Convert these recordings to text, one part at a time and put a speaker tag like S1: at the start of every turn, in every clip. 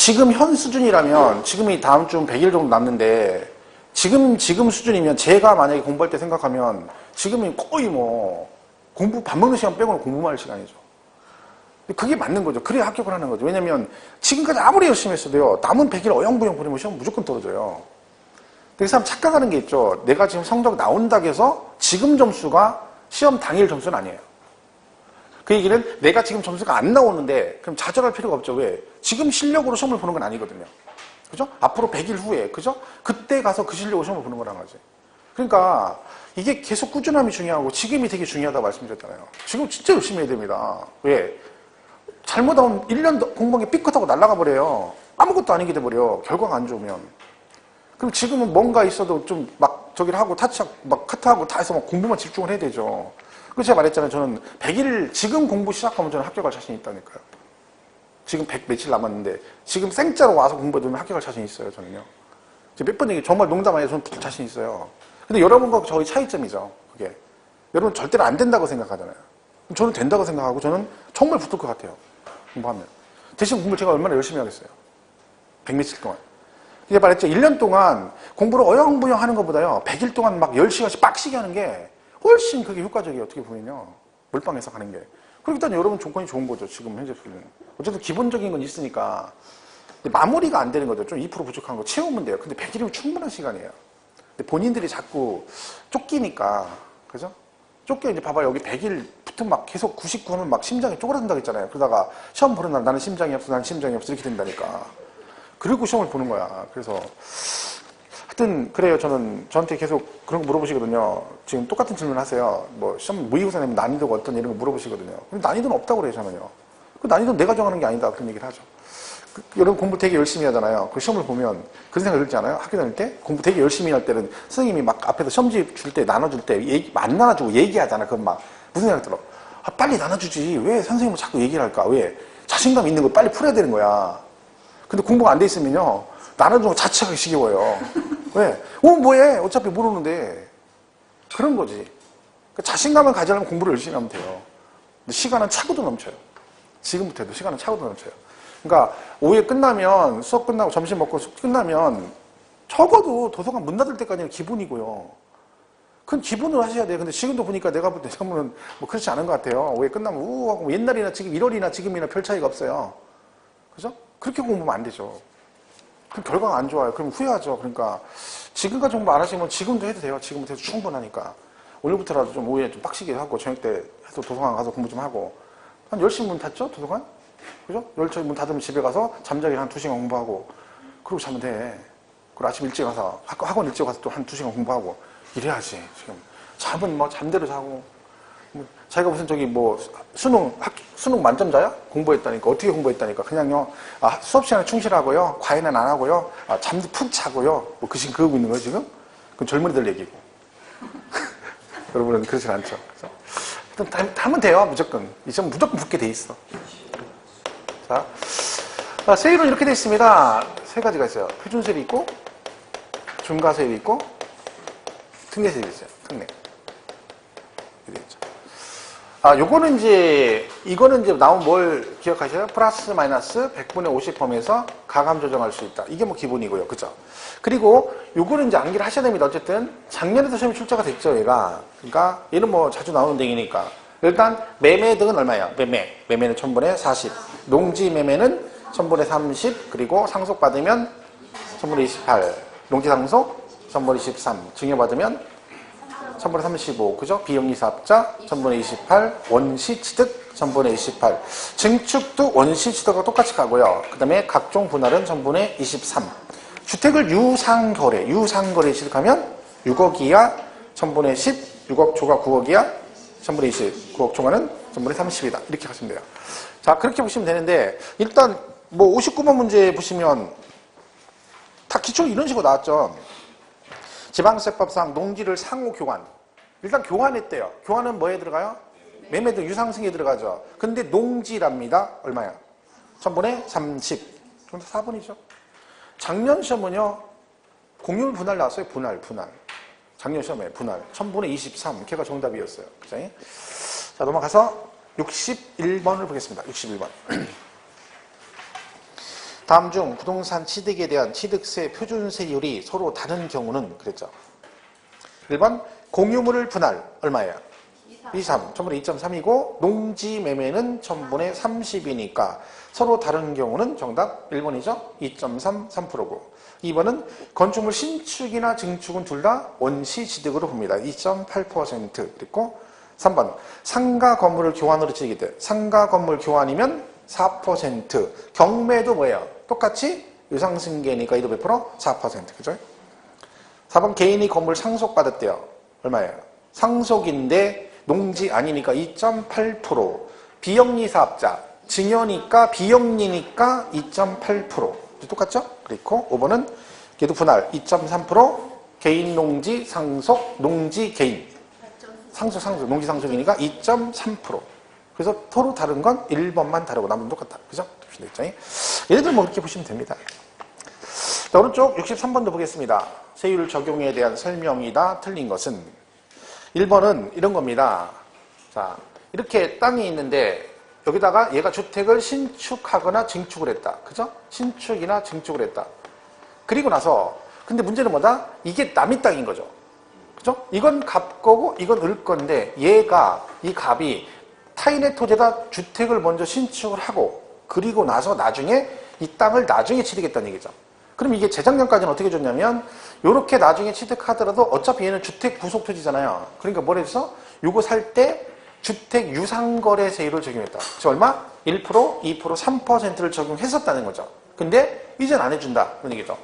S1: 지금 현 수준이라면, 지금이 다음 주 100일 정도 남는데, 지금 수준이면 제가 만약에 공부할 때 생각하면, 지금이 거의 뭐, 밥 먹는 시간 빼고는 공부만 할 시간이죠. 그게 맞는 거죠. 그래야 합격을 하는 거죠. 왜냐면, 지금까지 아무리 열심히 했어도요, 남은 100일 어영부영 보내면 시험 무조건 떨어져요. 그 사람 착각하는 게 있죠. 내가 지금 성적 나온다고 해서 지금 점수가 시험 당일 점수는 아니에요. 그 얘기는 내가 지금 점수가 안 나오는데 그럼 좌절할 필요가 없죠. 왜? 지금 실력으로 시험을 보는 건 아니거든요. 그죠? 앞으로 100일 후에, 그죠? 그때 가서 그 실력으로 시험을 보는 거란 거지. 그러니까 이게 계속 꾸준함이 중요하고 지금이 되게 중요하다고 말씀드렸잖아요. 지금 진짜 열심히 해야 됩니다. 왜? 잘못하면 1년 공부한 게 삐끗하고 날아가 버려요. 아무것도 아니게 돼버려. 결과가 안 좋으면. 그럼 지금은 뭔가 있어도 좀 막 저기를 하고 막 카트하고 다 해서 막 공부만 집중을 해야 되죠. 그래서 제가 말했잖아요. 저는 100일 지금 공부 시작하면 저는 합격할 자신이 있다니까요. 지금 100 며칠 남았는데 지금 생짜로 와서 공부해두면 합격할 자신이 있어요. 저는요. 몇 번 얘기 정말 농담 아니에요. 저는 붙을 자신 있어요. 근데 여러분과 저의 차이점이죠. 그게. 여러분 절대로 안 된다고 생각하잖아요. 저는 된다고 생각하고 저는 정말 붙을 것 같아요. 공부하면. 대신 공부를 제가 얼마나 열심히 하겠어요. 100 며칠 동안. 이제 말했죠. 1년 동안 공부를 어영부영 하는 것보다요. 100일 동안 막 10시간씩 빡시게 하는 게 훨씬 그게 효과적이에요. 어떻게 보면요. 몰빵해서 가는 게. 그리고 일단 여러분 조건이 좋은 거죠. 지금 현재 수준은. 어쨌든 기본적인 건 있으니까. 근데 마무리가 안 되는 거죠. 좀 2% 부족한 거 채우면 돼요. 근데 100일이면 충분한 시간이에요. 근데 본인들이 자꾸 쫓기니까. 그죠? 쫓겨 이제 봐봐요. 여기 100일 붙으면 막 계속 99 하면 막 심장이 쪼그라든다고 했잖아요. 그러다가 시험 보는 날 나는 심장이 없어, 나는 심장이 없어 이렇게 된다니까. 그리고 시험을 보는 거야. 그래서 하여튼 그래요. 저한테 계속 그런 거 물어보시거든요. 지금 똑같은 질문 하세요. 뭐 시험 모의고사 내면 난이도가 어떤 이런 거 물어보시거든요. 근데 난이도는 없다고 그래요. 저는요. 그 난이도는 내가 정하는 게 아니다. 그런 얘기를 하죠. 여러분 공부 되게 열심히 하잖아요. 그 시험을 보면 그런 생각 들지 않아요? 학교 다닐 때 공부 되게 열심히 할 때는 선생님이 막 앞에서 시험지 줄 때 나눠줄 때 안 나눠주고 얘기하잖아. 그건 막 무슨 생각 들어? 아, 빨리 나눠주지. 왜 선생님은 자꾸 얘기를 할까? 왜? 자신감 있는 거 빨리 풀어야 되는 거야. 근데 공부가 안 돼 있으면요. 나눠주는 거 자체가 지겨워요. 왜? 뭐해? 어차피 모르는데. 그런 거지. 그러니까 자신감을 가지려면 공부를 열심히 하면 돼요. 근데 시간은 차고도 넘쳐요. 지금부터 해도 시간은 차고도 넘쳐요. 그러니까 오후에 끝나면 수업 끝나고 점심 먹고 수업 끝나면 적어도 도서관 문 닫을 때까지는 기본이고요. 그건 기본으로 하셔야 돼요. 근데 지금도 보니까 내가 볼 때 시험은 뭐 그렇지 않은 것 같아요. 오후에 끝나면 우하고 뭐 옛날이나 지금 1월이나 지금이나 별 차이가 없어요. 그죠? 그렇게 공부하면 안 되죠. 그럼 결과가 안 좋아요. 그럼 후회하죠. 그러니까 지금까지 공부 안 하시면 지금도 해도 돼요. 지금부터 해도 충분하니까. 오늘부터라도 좀 오후에 좀 빡시게 하고 저녁 때 해서 도서관 가서 공부 좀 하고 한 10시 문 닫죠? 도서관? 그죠? 10시 문 닫으면 집에 가서 잠자기 한 2시간 공부하고 그러고 자면 돼. 그리고 아침 일찍 가서 학원 일찍 가서 또 한 2시간 공부하고 이래야지. 지금 잠은 뭐 잠대로 자고 자기가 무슨 저기 뭐 수능 만점자야? 공부했다니까. 어떻게 공부했다니까. 그냥요. 수업 시간에 충실하고요. 과외는 안 하고요. 잠도 푹 자고요. 뭐 지금 그러고 있는 거예요, 지금? 그건 젊은이들 얘기고. 여러분은 그렇진 않죠. 일단 하면 돼요, 무조건. 이 시험 무조건 붙게 돼 있어. 자, 세율은 이렇게 돼 있습니다. 세 가지가 있어요. 표준세율이 있고, 중과세율이 있고, 특례세율이 있어요. 특례. 이렇게 돼 있죠. 이거는 이제 나온 뭘 기억하셔요? 플러스 마이너스 100분의 50 범위에서 가감 조정할 수 있다. 이게 뭐 기본이고요. 그죠? 그리고 요거는 이제 암기를 하셔야 됩니다. 어쨌든 작년에도 시험이 출제가 됐죠, 얘가. 그러니까 얘는 뭐 자주 나오는 댕이니까. 일단 매매 등은 얼마예요? 매매는 1000분의 40. 농지 매매는 1000분의 30. 그리고 상속받으면 1000분의 28. 농지 상속 1000분의 23. 증여받으면 1000분의 35, 그죠? 비영리 사업자 1000분의 28, 원시 취득 1000분의 28. 증축도 원시 취득과 똑같이 가고요. 그 다음에 각종 분할은 1000분의 23. 주택을 유상거래 취득하면 6억 이하 1000분의 10, 6억 초과 9억 이하 1000분의 20, 9억 초과는 1000분의 30이다. 이렇게 하시면 돼요. 자, 그렇게 보시면 되는데, 일단 뭐 59번 문제 보시면 다 기초 이런 식으로 나왔죠. 지방세법상 농지를 상호 교환. 일단 교환했대요. 교환은 뭐에 들어가요? 매매 등 유상승에 들어가죠. 근데 농지랍니다. 얼마야? 1000분의 30. 그럼 4분이죠. 작년 시험은요. 공률 분할 나왔어요. 분할. 작년 시험에 분할. 1000분의 23. 걔가 정답이었어요. 그죠? 자, 넘어가서 61번을 보겠습니다. 61번. 다음 중 부동산 취득에 대한 취득세 표준세율이 서로 다른 경우는 그랬죠. 1번 공유물을 분할 얼마예요? 23. 1000분의 2.3이고 농지 매매는 1000분의 30이니까 서로 다른 경우는 정답 1번이죠. 2.3, 3%고 2번은 건축물 신축이나 증축은 둘 다 원시 취득으로 봅니다. 2.8% 그리고 3번 상가 건물을 교환으로 취득이 돼. 상가 건물 교환이면 4%. 경매도 뭐예요? 똑같이 유상승계니까 이도 몇 프로? 4%. 그죠? 4번 개인이 건물 상속받았대요. 얼마예요? 상속인데 농지 아니니까 2.8%. 비영리 사업자. 증여니까 비영리니까 2.8%. 똑같죠? 그리고 5번은 걔도 분할 2.3%. 개인 농지 상속 농지 개인. 상속 농지 상속이니까 2.3%. 그래서 서로 다른 건 1번만 다르고 나머지는 똑같다. 그죠? 얘네들 뭐 그렇게 보시면 됩니다. 자, 오른쪽 63번도 보겠습니다. 세율 적용에 대한 설명이다. 틀린 것은 1번은 이런 겁니다. 자, 이렇게 땅이 있는데 여기다가 얘가 주택을 신축하거나 증축을 했다. 그죠? 신축이나 증축을 했다. 그리고 나서 근데 문제는 뭐다? 이게 남의 땅인 거죠. 그죠? 이건 갑 거고 이건 을 건데 얘가 이 갑이 타인의 토지에다 주택을 먼저 신축을 하고 그리고 나서 나중에 이 땅을 나중에 취득했다는 얘기죠. 그럼 이게 재작년까지는 어떻게 줬냐면 이렇게 나중에 취득하더라도 어차피 얘는 주택 부속 토지잖아요. 그러니까 뭐라 해서 요거 살 때 주택 유상거래세율을 적용했다. 그래서 얼마? 1%, 2%, 3%를 적용했었다는 거죠. 근데 이제는 안 해준다. 그런 얘기죠.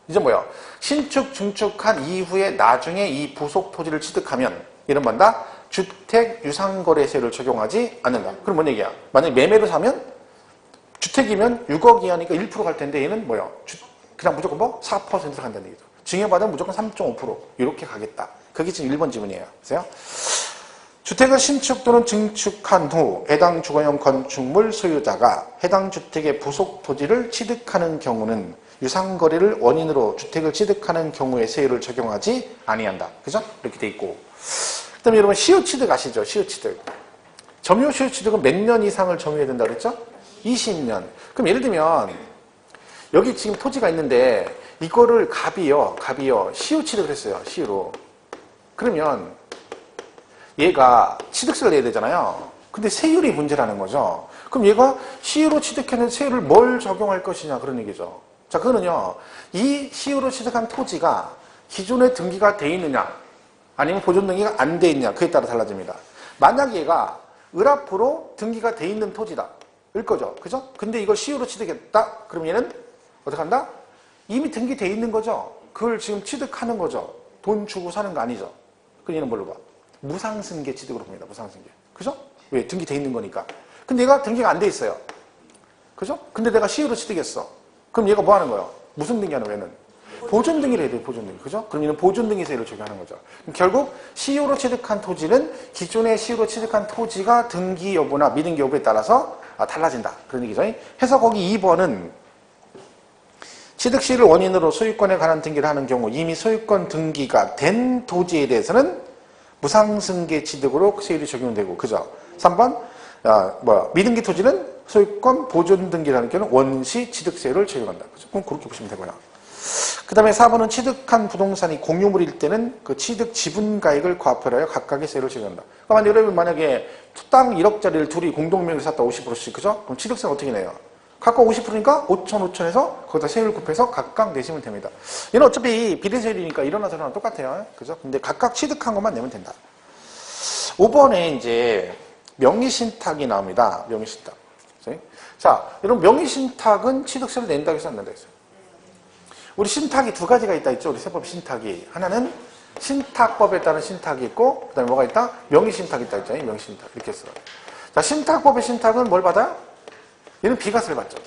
S1: 이제 뭐야? 신축, 증축한 이후에 나중에 이 부속 토지를 취득하면 이런 뭔다? 주택 유상거래세율을 적용하지 않는다. 그럼 뭔 얘기야? 만약에 매매로 사면 주택이면 6억 이하니까 1%갈 텐데 얘는 뭐야? 그냥 무조건 뭐? 4%로 간다는 얘기죠. 증여받으면 무조건 3.5% 이렇게 가겠다. 그게 지금 1번 지문이에요. 보세요. 주택을 신축 또는 증축한 후 해당 주거용 건축물 소유자가 해당 주택의 부속 토지를 취득하는 경우는 유상거래를 원인으로 주택을 취득하는 경우에 세율을 적용하지 아니한다. 그죠? 이렇게 돼 있고. 그 다음에 여러분 시효취득 아시죠? 시효취득. 점유 시효취득은 몇 년 이상을 점유해야 된다 그랬죠? 20년. 그럼 예를 들면 여기 지금 토지가 있는데 이거를 갑이요 시효취득을 했어요. 시효로. 그러면 얘가 취득세를 내야 되잖아요. 근데 세율이 문제라는 거죠. 그럼 얘가 시효로 취득했는데 세율을 뭘 적용할 것이냐 그런 얘기죠. 자, 그거는요. 이 시효로 취득한 토지가 기존에 등기가 돼 있느냐 아니면 보존 등기가 안 돼 있느냐 그에 따라 달라집니다. 만약 얘가 을 앞으로 등기가 돼 있는 토지다. 을 거죠. 그죠? 근데 이걸 시효로 취득했다. 그럼 얘는 어떻게 한다? 이미 등기돼 있는 거죠. 그걸 지금 취득하는 거죠. 돈 주고 사는 거 아니죠. 그럼 얘는 뭘로 봐? 무상승계 취득으로 봅니다. 무상승계. 그죠? 왜? 등기돼 있는 거니까. 근데 얘가 등기가 안 돼 있어요. 그죠? 근데 내가 시효로 취득했어. 그럼 얘가 뭐 하는 거예요? 무슨 등기하는 거예요? 얘는? 보존등기를 해야 돼요. 보존등기. 그죠? 그럼 얘는 보존등기세율을 적용하는 거죠. 결국 시효로 취득한 토지는 기존의 시효로 취득한 토지가 등기 여부나 미등기 여부에 따라서 달라진다. 그런 얘기죠. 해서 거기 2번은 취득시를 원인으로 소유권에 관한 등기를 하는 경우 이미 소유권 등기가 된 토지에 대해서는 무상승계 취득으로 세율이 적용되고, 그죠? 3번, 미등기 토지는 소유권 보존 등기를 하는 경우는 원시 취득세율을 적용한다. 그죠? 그럼 그렇게 보시면 되고요. 그 다음에 4번은 취득한 부동산이 공유물일 때는 그 취득 지분가액을 과표하여 각각의 세율을 적용한다. 그러니까 여러분 만약에 땅 1억짜리를 둘이 공동명의로 샀다 50%씩, 그죠? 그럼 취득세는 어떻게 내요? 각각 50%니까 5천, 5천에서 거기다 세율 곱해서 각각 내시면 됩니다. 얘는 어차피 비례세율이니까 일어나 저러나 똑같아요. 그죠? 근데 각각 취득한 것만 내면 된다. 5번에 이제 명의신탁이 나옵니다. 명의신탁. 자, 여러분 명의신탁은 취득세를 낸다고 해서 안 낸다고 했어요. 우리 신탁이 두 가지가 있다 했죠. 우리 세법 신탁이. 하나는 신탁법에 따른 신탁이 있고, 그 다음에 뭐가 있다? 명의신탁이 있다 했잖아요. 명의신탁. 이렇게 했어요. 자, 신탁법의 신탁은 뭘 받아요? 얘는 비과세를 받죠.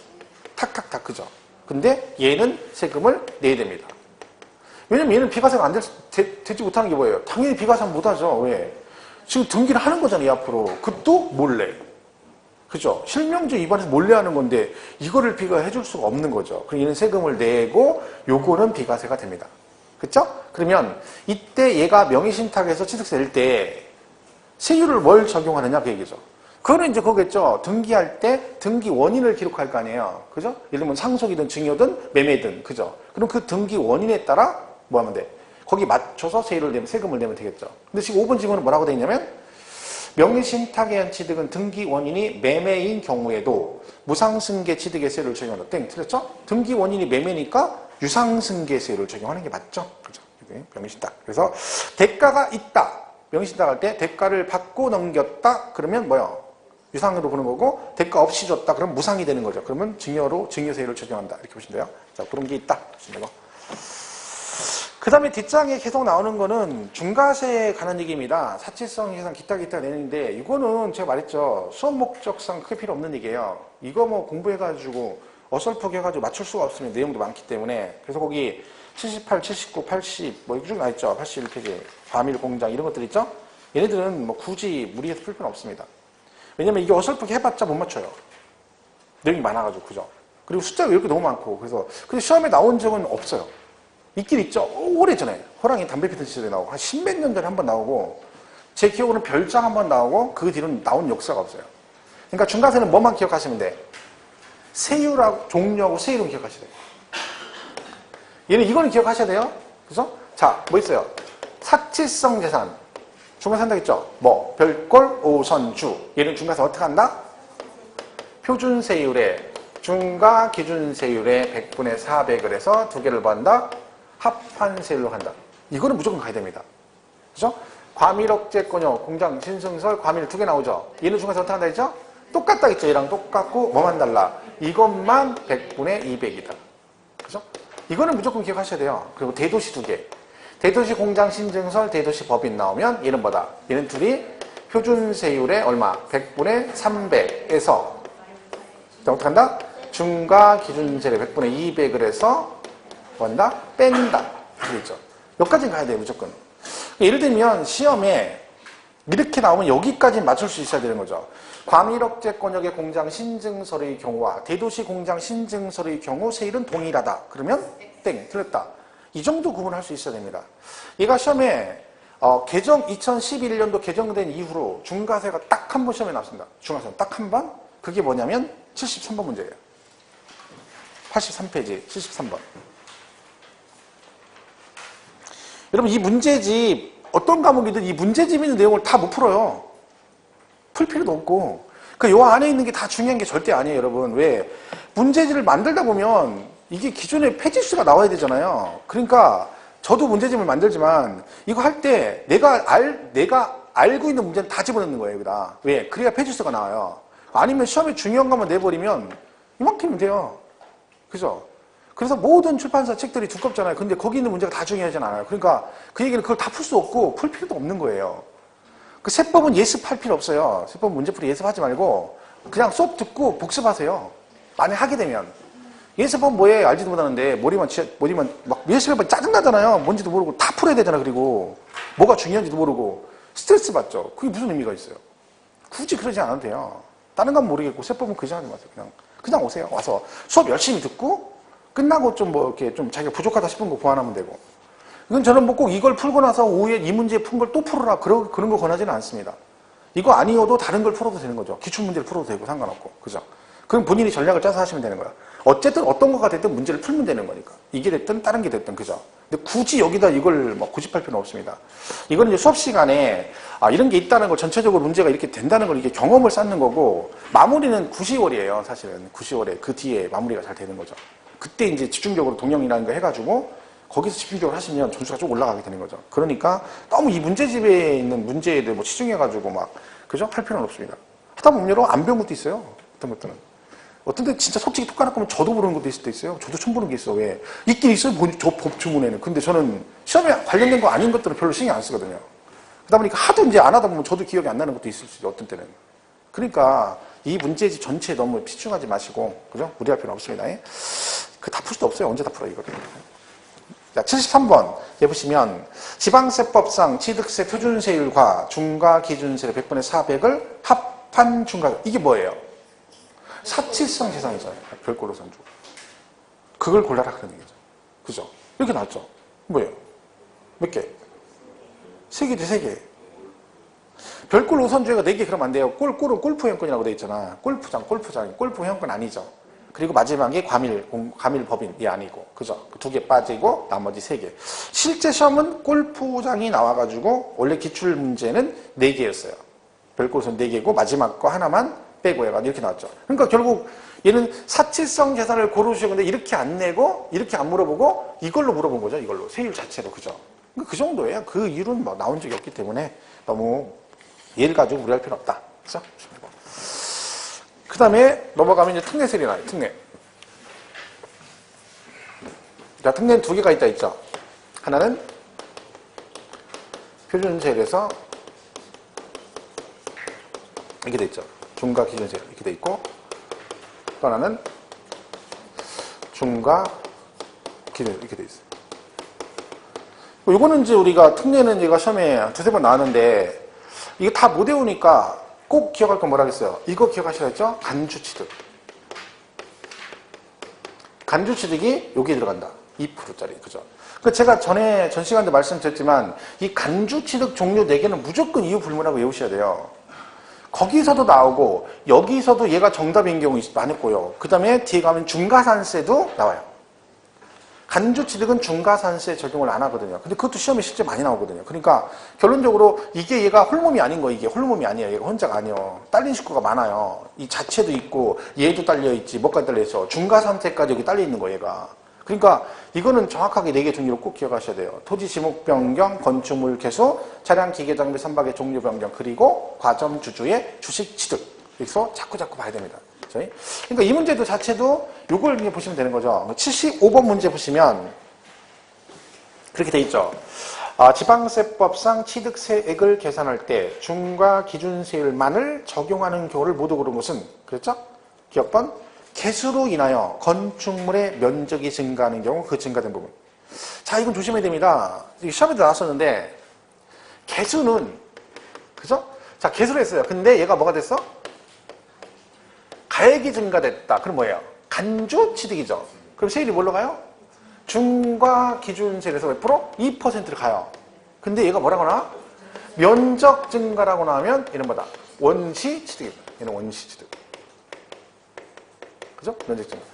S1: 탁탁탁, 그죠? 근데 얘는 세금을 내야 됩니다. 왜냐면 얘는 비과세가 되지 못하는 게 뭐예요? 당연히 비과세는 못하죠. 왜? 지금 등기를 하는 거잖아요, 이 앞으로. 그것도 몰래. 그죠? 실명제 위반해서 몰래 하는 건데 이거를 비과해 줄 수가 없는 거죠. 그럼 얘는 세금을 내고 요거는 비과세가 됩니다. 그쵸? 그러면 이때 얘가 명의신탁에서 취득세 낼 때 세율을 뭘 적용하느냐 그 얘기죠. 그거는 이제 그거겠죠. 등기할 때 등기 원인을 기록할 거 아니에요. 그죠? 예를 들면 상속이든 증여든 매매든. 그죠? 그럼 그 등기 원인에 따라 뭐 하면 돼? 거기 맞춰서 세금을 내면 되겠죠. 근데 지금 5번 질문은 뭐라고 되어 있냐면 명의신탁에 의한 취득은 등기 원인이 매매인 경우에도 무상승계취득세율을 적용한다. 땡. 틀렸죠? 등기 원인이 매매니까 유상승계세율을 적용하는 게 맞죠? 그죠? 명의신탁. 그래서 대가가 있다. 명의신탁 할 때 대가를 받고 넘겼다. 그러면 뭐요? 유상으로 보는 거고 대가 없이 줬다. 그럼 무상이 되는 거죠. 그러면 증여세율을 적용한다. 이렇게 보시면 돼요. 자, 그런 게 있다. 보시면 되고. 그 다음에 뒷장에 계속 나오는 거는 중과세에 관한 얘기입니다. 사치성 해상 기타 내는데 이거는 제가 말했죠. 수업 목적상 크게 필요 없는 얘기예요. 이거 뭐 공부해가지고 어설프게 해가지고 맞출 수가 없으면 내용도 많기 때문에 그래서 거기 78, 79, 80 뭐 이거 쭉 나있죠. 81페이지 과밀 공장 이런 것들 있죠. 얘네들은 뭐 굳이 무리해서 풀 필요는 없습니다. 왜냐면 이게 어설프게 해봤자 못 맞춰요. 내용이 많아가지고 그죠. 그리고 숫자가 이렇게 너무 많고 그래서 근데 시험에 나온 적은 없어요. 있긴 있죠. 오래전에 호랑이 담배 피던 시절에 나오고 한 십몇 년 전에 한 번 나오고 제 기억으로는 별장 한 번 나오고 그 뒤로는 나온 역사가 없어요. 그러니까 중과세는 뭐만 기억하시면 돼? 세율하고 종류하고 세 이름 기억하셔야 돼요. 얘는 이거는 기억하셔야 돼요. 그래서 자, 뭐 있어요? 사치성 재산. 중과세 한다고 했죠? 뭐 별꼴, 오선주. 얘는 중과세 어떻게 한다? 표준세율에 중과 기준세율의 100분의 400을 해서 두 개를 뭐한다? 합판세율로 한다. 이거는 무조건 가야 됩니다. 그죠? 과밀억제권역, 공장, 신승설, 과밀 두 개 나오죠? 얘는 중과세 어떻게 한다 했죠? 똑같다 했죠? 얘랑 똑같고 뭐만 달라? 이것만 100분의 200이다. 그죠? 이거는 무조건 기억하셔야 돼요. 그리고 대도시 두 개. 대도시 공장, 신증설, 대도시 법인 나오면 얘는 뭐다? 얘는 둘이 표준세율의 얼마? 100분의 300에서 어떻게 한다? 중과 기준세율의 100분의 200을 해서 뭐한다? 뺀다. 그렇죠. 여기까지는 가야 돼요, 무조건. 예를 들면 시험에 이렇게 나오면 여기까지 맞출 수 있어야 되는 거죠. 과밀억제권역의 공장 신증설의 경우와 대도시 공장 신증설의 경우 세율은 동일하다. 그러면 땡, 틀렸다. 이 정도 구분할 수 있어야 됩니다. 얘가 시험에 2011년도 개정된 이후로 중과세가 딱 한 번 시험에 나왔습니다. 중과세는 딱 한 번. 그게 뭐냐면 73번 문제예요. 83페이지 73번. 여러분 이 문제집 어떤 과목이든 이 문제집 있는 내용을 다 못 풀어요. 풀 필요도 없고 요 안에 있는 게 다 중요한 게 절대 아니에요. 여러분 왜? 문제집을 만들다 보면 이게 기존에 페이지수가 나와야 되잖아요. 그러니까 저도 문제집을 만들지만 이거 할 때 내가 알고 있는 문제는 다 집어넣는 거예요. 여기다. 왜? 그래야 페이지수가 나와요. 아니면 시험에 중요한 것만 내버리면 이만큼이면 돼요. 그죠? 그래서 모든 출판사 책들이 두껍잖아요. 근데 거기 있는 문제가 다 중요하진 않아요. 그러니까 그 얘기는 그걸 다 풀 수 없고 풀 필요도 없는 거예요. 그 세법은 예습할 필요 없어요. 세법 문제풀이 예습하지 말고 그냥 수업 듣고 복습하세요. 만약 하게 되면. 예습은 뭐예요? 알지도 못하는데 머리만 막 예습해봐 짜증나잖아요. 뭔지도 모르고 다 풀어야 되잖아. 그리고 뭐가 중요한지도 모르고 스트레스 받죠. 그게 무슨 의미가 있어요? 굳이 그러지 않아도 돼요. 다른 건 모르겠고 세법은 그지 하지 마세요. 그냥 오세요. 와서 수업 열심히 듣고 끝나고 좀 뭐 이렇게 좀 자기가 부족하다 싶은 거 보완하면 되고. 이건 저는 뭐 꼭 이걸 풀고 나서 오후에 이 문제 푼 걸 또 풀어라 그런 거 권하지는 않습니다. 이거 아니어도 다른 걸 풀어도 되는 거죠. 기출문제를 풀어도 되고 상관없고. 그죠? 그럼 본인이 전략을 짜서 하시면 되는 거야. 어쨌든 어떤 거가 됐든 문제를 풀면 되는 거니까. 이게 됐든 다른 게 됐든. 그죠? 근데 굳이 여기다 이걸 뭐 고집할 필요는 없습니다. 이거는 이제 수업 시간에 이런 게 있다는 걸 전체적으로 문제가 이렇게 된다는 걸 이게 경험을 쌓는 거고 마무리는 9, 10월이에요. 사실은 9, 10월에 그 뒤에 마무리가 잘 되는 거죠. 그때 이제 집중적으로 동영이라는 거 해가지고 거기서 집중적으로 하시면 점수가 좀 올라가게 되는 거죠. 그러니까 너무 이 문제집에 있는 문제들 뭐 치중해가지고 막 그죠? 할 필요는 없습니다. 하다 보면 여러분 안 배운 것도 있어요. 어떤 것들은. 어떤 데 진짜 솔직히 톡 까놓고 저도 모르는 것도 있을 때 있어요. 저도 처음 보는 게 있어. 왜? 있긴 있어요. 저 법주문에는. 근데 저는 시험에 관련된 거 아닌 것들은 별로 신경 안 쓰거든요. 그러다 보니까 하도 이제 안 하다 보면 저도 기억이 안 나는 것도 있을 수 있어요. 어떤 때는. 그러니까 이 문제집 전체에 너무 치중하지 마시고 그죠? 무리할 필요는 없습니다. 그 다 풀 수도 없어요. 언제 다 풀어 이거를. 자, 73번 얘 보시면 지방세법상 취득세 표준세율과 중과 기준세 100분의 400을 합한 중과 이게 뭐예요? 사치성 재산이잖아요. 별꼴로 선주. 그걸 골라라 그런 얘기죠. 그죠? 이렇게 나왔죠. 뭐예요? 몇 개? 3개지, 3개. 별골 우선주의가 4개 그러면 안 돼요. 꼴은 골프 회원권이라고 돼 있잖아. 골프장, 골프 회원권 아니죠. 그리고 마지막에 과밀 법인이 아니고, 그죠? 2개 빠지고, 나머지 3개. 실제 시험은 골프장이 나와가지고, 원래 기출 문제는 4개였어요. 별골 우선 4개고, 마지막 거 하나만 빼고 해가지고 이렇게 나왔죠. 그러니까 결국 얘는 사치성 재산을 고르시오. 근데 이렇게 안 내고, 이렇게 안 물어보고, 이걸로 물어본 거죠. 이걸로. 세율 자체로. 그죠? 그러니까 그 정도예요. 그 이유는 뭐 나온 적이 없기 때문에 너무 얘를 가지고 무리할 필요 없다. 그죠? 그 다음에 넘어가면 이제 특례세율이 나와요. 특례. 자, 특례는 2개가 있다 했죠. 하나는 표준세율에서 이렇게 돼 있죠. 중과 기준세율 이렇게 돼 있고, 또 하나는 중과 기준세율 이렇게 돼 있어요. 요거는 이제 우리가 특례는 얘가 시험에 2-3번 나왔는데, 이거 다 못 외우니까 꼭 기억할 건 뭐라겠어요? 이거 기억하시라 했죠? 간주취득. 간주취득이 여기에 들어간다. 2%짜리. 그죠? 그 제가 전 시간에 말씀드렸지만, 이 간주취득 종류 4개는 무조건 이유 불문하고 외우셔야 돼요. 거기서도 나오고, 여기서도 얘가 정답인 경우 많았고요. 그 다음에 뒤에 가면 중과산세도 나와요. 간주취득은 중과산세 적용을 안 하거든요. 근데 그것도 시험에 실제 많이 나오거든요. 그러니까 결론적으로 이게 얘가 홀몸이 아닌 거, 이게 홀몸이 아니에요. 얘가 혼자가 아니에요. 딸린 식구가 많아요. 이 자체도 있고 얘도 딸려있지, 뭐까지 딸려있어. 중과산세까지 여기 딸려있는 거, 얘가. 그러니까 이거는 정확하게 4개 종류로 꼭 기억하셔야 돼요. 토지 지목 변경, 건축물 개수, 차량 기계 장비 선박의 종류 변경, 그리고 과점 주주의 주식 취득. 여기서 자꾸 봐야 됩니다. 그러니까 이 문제도 자체도 요걸 보시면 되는 거죠. 75번 문제 보시면 그렇게 돼 있죠. 지방세법상 취득세액을 계산할 때 중과 기준세율만을 적용하는 경우를 모두 고른 것은, 그랬죠? 기억번 개수로 인하여 건축물의 면적이 증가하는 경우 그 증가된 부분. 자, 이건 조심해야 됩니다. 시험에도 나왔었는데 개수는, 그죠? 자, 개수로 했어요. 근데 얘가 뭐가 됐어? 가액이 증가됐다. 그럼 뭐예요? 간주 취득이죠. 그럼 세율이 뭘로 가요? 중과 기준세율에서 몇 프로? 2%를 가요. 근데 얘가 뭐라고 나와? 면적 증가라고 나오면 얘는 뭐다? 원시 취득이다. 얘는 원시 취득. 그죠? 면적 증가.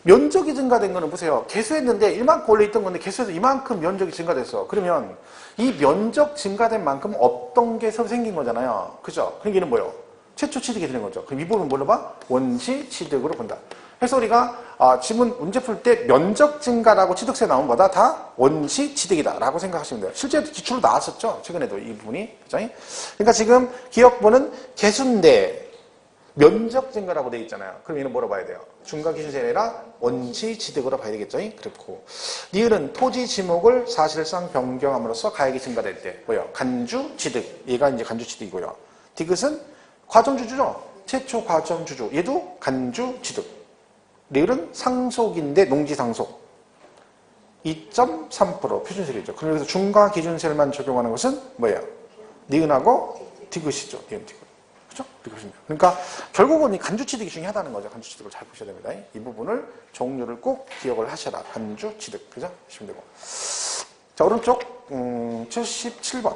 S1: 면적이 증가된 거는 보세요. 개수했는데 이만큼 원래 있던 건데 개수해서 이만큼 면적이 증가됐어. 그러면 이 면적 증가된 만큼 어떤 게 새로 생긴 거잖아요. 그죠? 그러니까 얘는 뭐예요? 최초 취득이 되는 거죠. 그럼 이 부분 뭘로 봐? 원시 취득으로 본다. 그래서 우리가 지문 문제 풀 때 면적 증가라고 취득세 나온 거다 다 원시 취득이다 라고 생각하시면 돼요. 실제 기출로 나왔었죠. 최근에도 이 부분이. 그죠? 그러니까 지금 기억부는 개수인데 면적 증가라고 되어 있잖아요. 그럼 얘는 뭐로 봐야 돼요? 중과 기준세가 아니라 원시 취득으로 봐야 되겠죠. 그렇고 니은은 토지 지목을 사실상 변경함으로써 가액이 증가될 때 뭐예요? 간주 취득. 얘가 이제 간주 취득이고요. 디귿은 과점주주죠. 최초 과점주주. 얘도 간주 취득. 리을은 상속인데 농지상속. 2.3% 표준세율이죠. 그래서 중과 기준세율만 적용하는 것은 뭐예요? 니은하고 디귿이죠. 니은 디귿. 그죠? 이렇게 보시면 돼요. 그러니까 결국은 이 간주 취득이 중요하다는 거죠. 간주 취득을 잘 보셔야 됩니다. 이 부분을 종류를 꼭 기억을 하셔라. 간주 취득. 그죠? 하시면 되고. 자, 오른쪽 77번.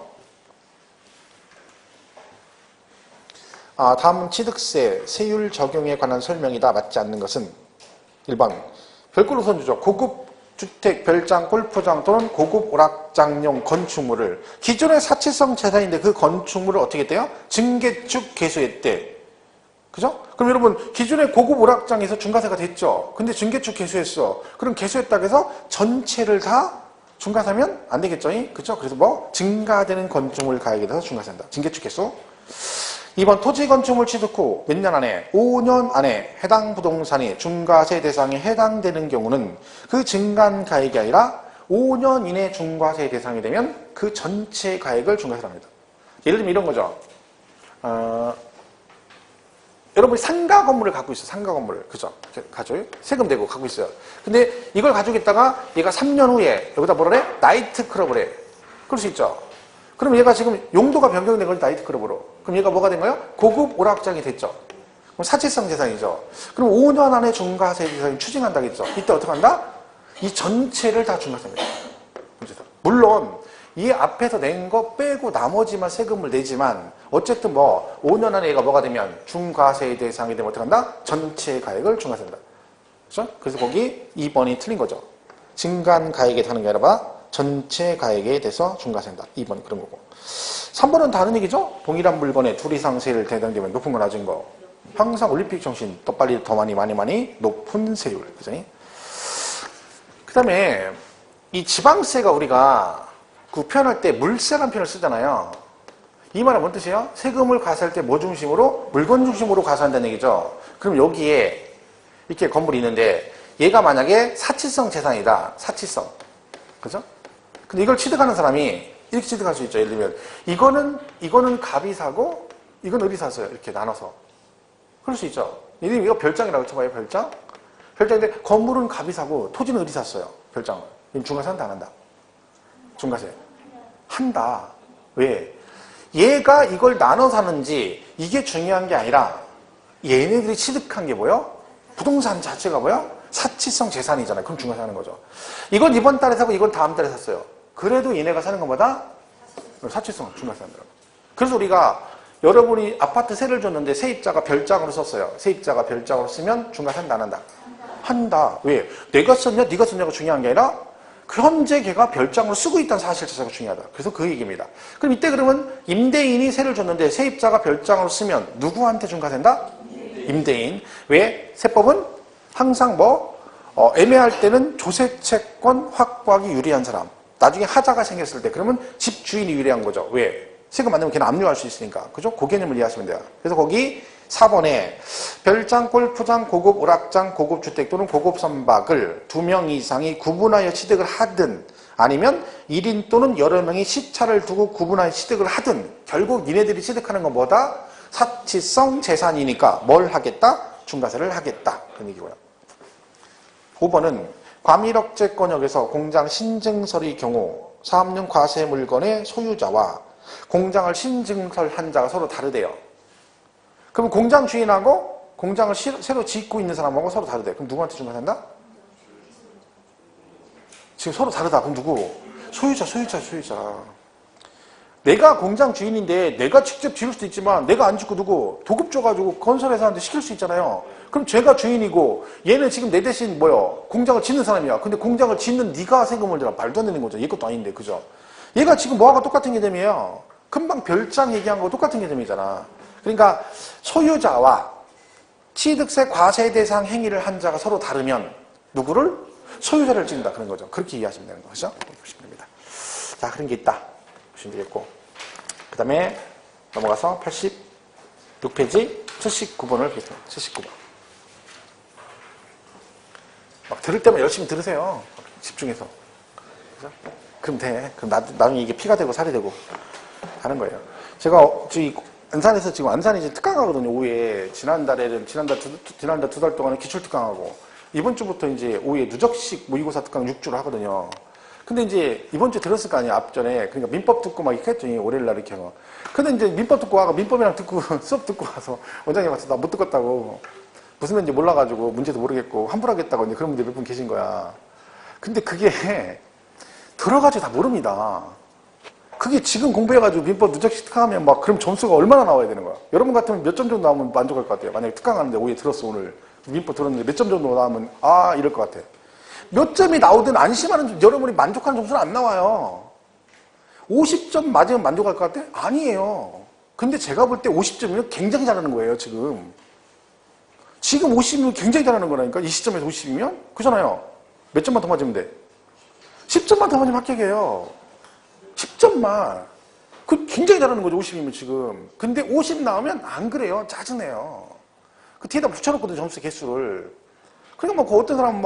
S1: 다음 취득세, 세율 적용에 관한 설명이다. 맞지 않는 것은 1번 별골 우선주죠. 고급 주택, 별장, 골프장 또는 고급 오락장용 건축물을 기존의 사치성 재산인데 그 건축물을 어떻게 했대요? 증개축 개수했대. 그죠? 그럼 여러분 기존의 고급 오락장에서 중과세가 됐죠. 근데 증개축 개수했어. 그럼 개수했다고 해서 전체를 다 중과세면 안 되겠죠. 그죠? 그래서 뭐 증가되는 건축물 가액에 대해서 중과세한다. 증개축 개수. 2번 토지 건축물 취득 후 몇 년 안에 5년 안에 해당 부동산이 중과세 대상에 해당되는 경우는 그 증가한 가액이 아니라 5년 이내 중과세 대상이 되면 그 전체 가액을 중과세를 합니다. 예를 들면 이런 거죠. 여러분이 상가 건물을 갖고 있어요. 상가 건물을. 그죠? 가져요? 세금 대고 갖고 있어요. 근데 이걸 가지고 있다가 얘가 3년 후에 여기다 뭐라 그래? 나이트클럽을 해. 그럴 수 있죠. 그럼 얘가 지금 용도가 변경된 거지, 나이트클럽으로. 그럼 얘가 뭐가 된 거예요? 고급 오락장이 됐죠. 그럼 사치성 재산이죠. 그럼 5년 안에 중과세 대상이 추징한다겠죠. 이때 어떻게 한다? 이 전체를 다 중과세입니다. 물론 이 앞에서 낸 거 빼고 나머지만 세금을 내지만 어쨌든 뭐 5년 안에 얘가 뭐가 되면 중과세 대상이 되면 어떻게 한다? 전체 가액을 중과세한다. 그렇죠? 그래서 거기 2번이 틀린 거죠. 증간가액에 하는 게 아니라 전체 가액에 대해서 중과세한다. 2번이 그런 거고. 3번은 다른 얘기죠? 동일한 물건에 둘 이상 세율 대상되면 높은 거 낮은 거. 항상 올림픽 정신 더 빨리 더 많이 높은 세율. 그죠? 그 다음에 이 지방세가 우리가 그 표현할 때 물세라는 표현을 쓰잖아요. 이 말은 뭔 뜻이에요? 세금을 과세할 때 뭐 중심으로? 물건 중심으로 과세한다는 얘기죠. 그럼 여기에 이렇게 건물이 있는데 얘가 만약에 사치성 재산이다. 사치성. 그죠? 근데 이걸 취득하는 사람이 이렇게 취득할 수 있죠. 예를 들면 이거는 갑이 사고 이건 을이 샀어요. 이렇게 나눠서. 그럴 수 있죠. 이거 별장이라고 쳐봐요. 별장. 별장인데 건물은 갑이 사고 토지는 을이 샀어요. 별장을. 그럼 중과세 한다 안 한다? 중과세. 한다. 왜? 얘가 이걸 나눠 사는지 이게 중요한 게 아니라 얘네들이 취득한 게 뭐예요? 부동산 자체가 뭐야? 사치성 재산이잖아요. 그럼 중과세 하는 거죠. 이건 이번 달에 사고 이건 다음 달에 샀어요. 그래도 얘네가 사는 것마다 사치성 중과세 한다고. 그래서 우리가 여러분이 아파트 세를 줬는데 세입자가 별장으로 썼어요. 세입자가 별장으로 쓰면 중과세 한다 안 한다? 한다. 왜? 내가 썼냐 네가 썼냐가 중요한 게 아니라 현재 걔가 별장으로 쓰고 있다는 사실 자체가 중요하다. 그래서 그 얘기입니다. 그럼 이때 그러면 임대인이 세를 줬는데 세입자가 별장으로 쓰면 누구한테 중과세한다? 임대인. 왜? 세법은 항상 애매할 때는 조세채권 확보하기 유리한 사람. 나중에 하자가 생겼을 때 그러면 집주인이 유리한 거죠. 왜? 세금 안 내면 걔는 압류할 수 있으니까. 그죠? 그 개념을 이해하시면 돼요. 그래서 거기 4번에 별장, 골프장, 고급 오락장, 고급 주택 또는 고급 선박을 2명 이상이 구분하여 취득을 하든 아니면 1인 또는 여러 명이 시차를 두고 구분하여 취득을 하든 결국 니네들이 취득하는 건 뭐다? 사치성 재산이니까 뭘 하겠다? 중과세를 하겠다. 그런 얘기고요. 5번은 과밀억제권역에서 공장 신증설의 경우 사업용 과세 물건의 소유자와 공장을 신증설한 자가 서로 다르대요. 그럼 공장 주인하고 공장을 새로 짓고 있는 사람하고 서로 다르대. 그럼 누구한테 중과세한다? 지금 서로 다르다. 그럼 누구? 소유자. 내가 공장 주인인데 내가 직접 지을 수도 있지만 내가 안 짓고 누구? 도급 줘가지고 건설회사한테 시킬 수 있잖아요. 그럼 쟤가 주인이고 얘는 지금 내 대신 공장을 짓는 사람이야. 근데 공장을 짓는 네가 세금을 내라. 말도 안 되는 거죠. 얘 것도 아닌데. 그죠? 얘가 지금 뭐하고 똑같은 개념이에요. 금방 별장 얘기한 거 똑같은 개념이잖아. 그러니까 소유자와 취득세 과세 대상 행위를 한 자가 서로 다르면 누구를? 소유자를 찍는다. 그런 거죠. 그렇게 이해하시면 되는 거죠. 보시면 됩니다. 자, 그런 게 있다. 보시면 되겠고. 그 다음에 넘어가서 86페이지 79번을 보세요. 79번. 막 들을 때만 열심히 들으세요. 집중해서. 그죠? 그럼 돼. 그럼 나중에 이게 피가 되고 살이 되고 하는 거예요. 제가 안산에서 지금 안산이 이제 특강하거든요. 오후에 지난달 두 달 동안은 기출 특강하고 이번 주부터 이제 오후에 누적식 모의고사 특강 6주를 하거든요. 근데 이제 이번 주 들었을 거 아니에요. 앞전에. 그러니까 민법 듣고 막 이렇게 했더니 월요일 날 이렇게 하고. 근데 이제 민법 듣고 와서 민법이랑 듣고 수업 듣고 와서 원장님 와서 나 못 듣겠다고 무슨 말인지 몰라가지고 문제도 모르겠고 환불하겠다고 이제 그런 분들 몇 분 계신 거야. 근데 그게 들어가지고 다 모릅니다. 그게 지금 공부해가지고 민법 누적식 특강하면 막 그럼 점수가 얼마나 나와야 되는 거야. 여러분 같으면 몇 점 정도 나오면 만족할 것 같아요. 만약에 특강하는데 오후에 들었어 오늘 민법 들었는데 몇 점 정도 나오면 이럴 것 같아. 몇 점이 나오든 안심하는 여러분이 만족하는 점수는 안 나와요. 50점 맞으면 만족할 것 같아? 아니에요. 근데 제가 볼 때 50점이면 굉장히 잘하는 거예요. 지금 50이면 굉장히 잘하는 거라니까. 이 시점에서 50이면 그잖아요. 몇 점만 더 맞으면 돼? 10점만 더 맞으면 합격이에요. 10점만. 그 굉장히 잘하는 거죠. 50이면 지금. 근데 50 나오면 안 그래요. 짜증내요. 그 뒤에다 붙여놓거든 점수 개수를. 그러니까 그 어떤 사람은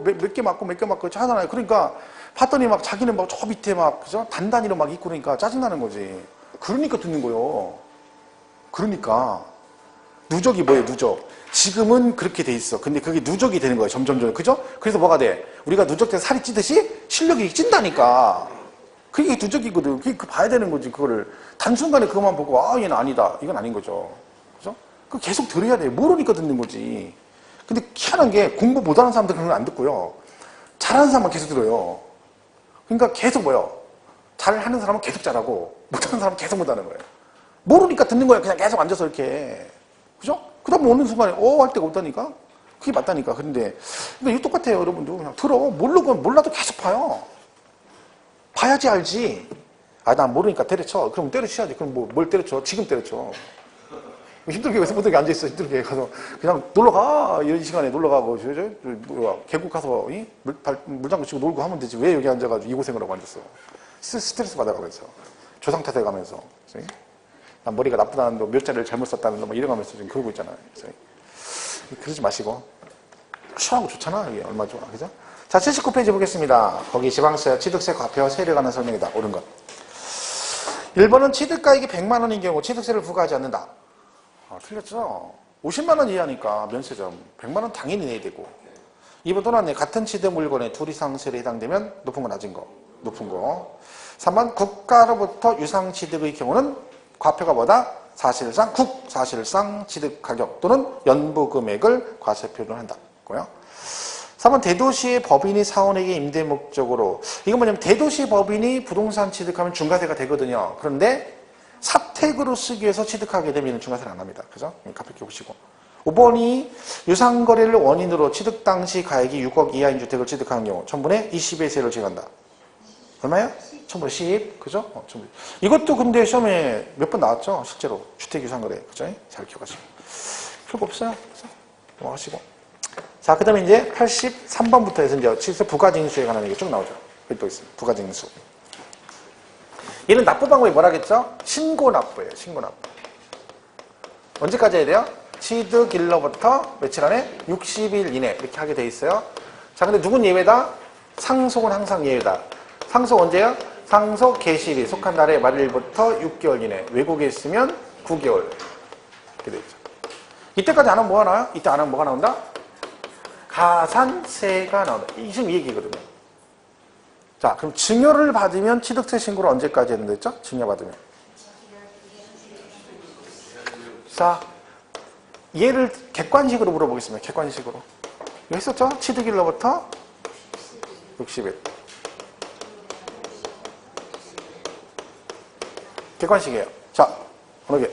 S1: 몇 개 맞고 몇 개 맞고 하잖아요. 그러니까 봤더니 자기는 저 밑에 그죠? 단단히로 있고 그러니까 짜증나는 거지. 그러니까 듣는 거요. 그러니까. 누적이 뭐예요? 누적. 지금은 그렇게 돼 있어. 근데 그게 누적이 되는 거예요. 점점. 그죠? 그래서 뭐가 돼? 우리가 누적돼서 살이 찌듯이 실력이 찐다니까. 그게 누적이거든. 그게 봐야 되는 거지. 그거를. 단순간에 그것만 보고 얘는 아니다. 이건 아닌 거죠. 그죠? 그 계속 들어야 돼. 모르니까 듣는 거지. 근데 희한한 게 공부 못하는 사람들은 그런 거 안 듣고요. 잘하는 사람만 계속 들어요. 그러니까 계속 잘하는 사람은 계속 잘하고 못하는 사람은 계속 못하는 거예요. 모르니까 듣는 거예요. 그냥 계속 앉아서 이렇게. 그죠? 그 다음에 어느 순간에 할 데가 없다니까? 그게 맞다니까. 근데 이거 똑같아요. 여러분도 그냥 들어. 모르고 몰라도 계속 봐요. 봐야지 알지. 난 모르니까 때려쳐. 그럼 때려쳐야지. 그럼 뭘 때려쳐? 지금 때려쳐. 힘들게 왜 못하게 앉아있어. 힘들게 가서 그냥 놀러가. 이런 시간에 놀러가고 계곡 가서 물장구 치고 놀고 하면 되지. 왜 여기 앉아가지고 이 고생을 하고 앉았어. 스트레스 받아가면서 조상탓 해가면서 난 머리가 나쁘다는 몇 자리를 잘못 썼다는 뭐 이래가면서 지금 그러고 있잖아요. 그러지 마시고 시원하고 좋잖아. 이게 얼마나 좋아. 그죠? 자, 79페이지 보겠습니다. 거기 지방세, 취득세, 과표, 세율에 관한 설명이다. 옳은 것. 1번은 취득가액이 100만 원인 경우 취득세를 부과하지 않는다. 틀렸죠? 50만 원 이하니까 면세점 100만 원 당연히 내야 되고. 2번 또 나왔네. 같은 취득 물건에 둘 이상 세율에 해당되면 높은 거 낮은 거. 높은 거. 3번 국가로부터 유상 취득의 경우는 과표가 뭐다? 사실상 취득 가격 또는 연부 금액을 과세표로 한다. 고요. 3번 대도시의 법인이 사원에게 임대 목적으로. 이건 뭐냐면 대도시 법인이 부동산 취득하면 중과세가 되거든요. 그런데 사택으로 쓰기 위해서 취득하게 되면 중과세를 안 합니다. 그죠? 가볍게 보시고. 5번이 유상거래를 원인으로 취득 당시 가액이 6억 이하인 주택을 취득하는 경우 1000분의 20의 세를 지간다. 얼마요? 1000분의 10. 그죠? 1000분의. 이것도 근데 시험에 몇 번 나왔죠? 실제로. 주택 유상거래. 그죠? 잘 기억하시고. 별거 없어요. 그래서 넘어가시고. 자, 그 다음에 이제 83번부터 해서 이제 취득세 부가징수에 관한 얘기 쭉 나오죠. 여기 또 있습니다. 부가징수. 얘는 납부 방법이 뭐라겠죠? 신고납부예요. 신고납부. 언제까지 해야 돼요? 취득일로부터 며칠 안에? 60일 이내 이렇게 하게 돼 있어요. 자, 근데 누군 예외다? 상속은 항상 예외다. 상속 언제요? 상속 개시일이 속한 날의 말일부터 6개월 이내. 외국에 있으면 9개월 이렇게 돼 있죠. 이때까지 안 하면 뭐 하나요? 이때 안 하면 뭐가 나온다? 가산세가 나온다. 지금 이 얘기거든요. 자, 그럼 증여를 받으면 취득세 신고를 언제까지 했는데 했죠? 증여받으면. 자, 얘를 객관식으로 물어보겠습니다. 객관식으로. 이거 했었죠? 취득일로부터 60일. 객관식이에요. 자, 어느 게?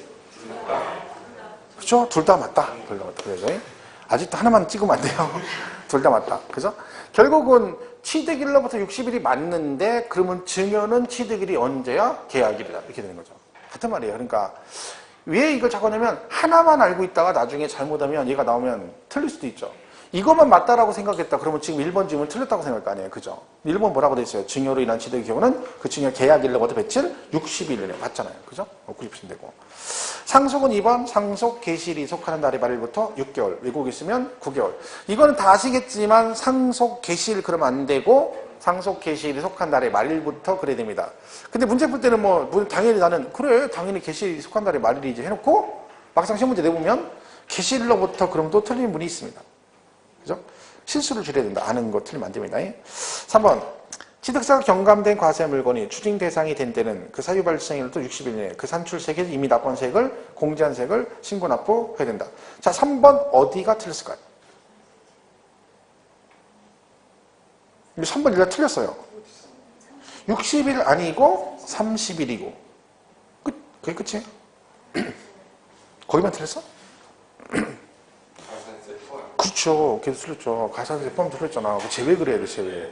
S1: 그죠? 둘 다 맞다. 둘 다 맞다. 그래서 아직도 하나만 찍으면 안 돼요. 둘 다 맞다. 그죠? 결국은 취득일로부터 60일이 맞는데 그러면 증여는 취득일이 언제야? 계약일이다. 이렇게 되는 거죠. 같은 말이에요. 그러니까 왜 이걸 자꾸 하냐면 하나만 알고 있다가 나중에 잘못하면 얘가 나오면 틀릴 수도 있죠. 이것만 맞다라고 생각했다. 그러면 지금 1번 질문 틀렸다고 생각할 거 아니에요. 그죠? 1번 뭐라고 돼 있어요? 증여로 인한 취득의 경우는 그 증여 계약일로부터 며칠? 60일 이내 맞잖아요. 그죠? 90일 되고. 상속은 2번 상속 개시일이 속하는 날의 말일부터 6개월. 외국에 있으면 9개월. 이거는 다 아시겠지만 상속 개시일 그러면 안 되고 상속 개시일이 속한 날의 말일부터 그래야 됩니다. 근데 문제 풀 때는 당연히 나는 그래 당연히 개시일이 속한 날의 말일이지 해놓고 막상 시험 문제 내보면 개시일로부터 그럼 또 틀린 분이 있습니다. 그죠? 실수를 줄여야 된다. 아는 거 틀리면 안 됩니다. 3번. 취득세가 경감된 과세 물건이 추징 대상이 된 때는 그 사유 발생일부터 60일 이내 그 산출세액에 이미 납부한 세액을 공제한 세액을 신고 납부해야 된다. 자, 3번 어디가 틀렸을까요? 3번 일단 틀렸어요. 60일 아니고 30일이고 그게 끝이에요. 거기만 틀렸어? 그렇죠. 걔도 틀렸죠. 가산세 포함 틀렸잖아. 제외 그래야 돼, 제외.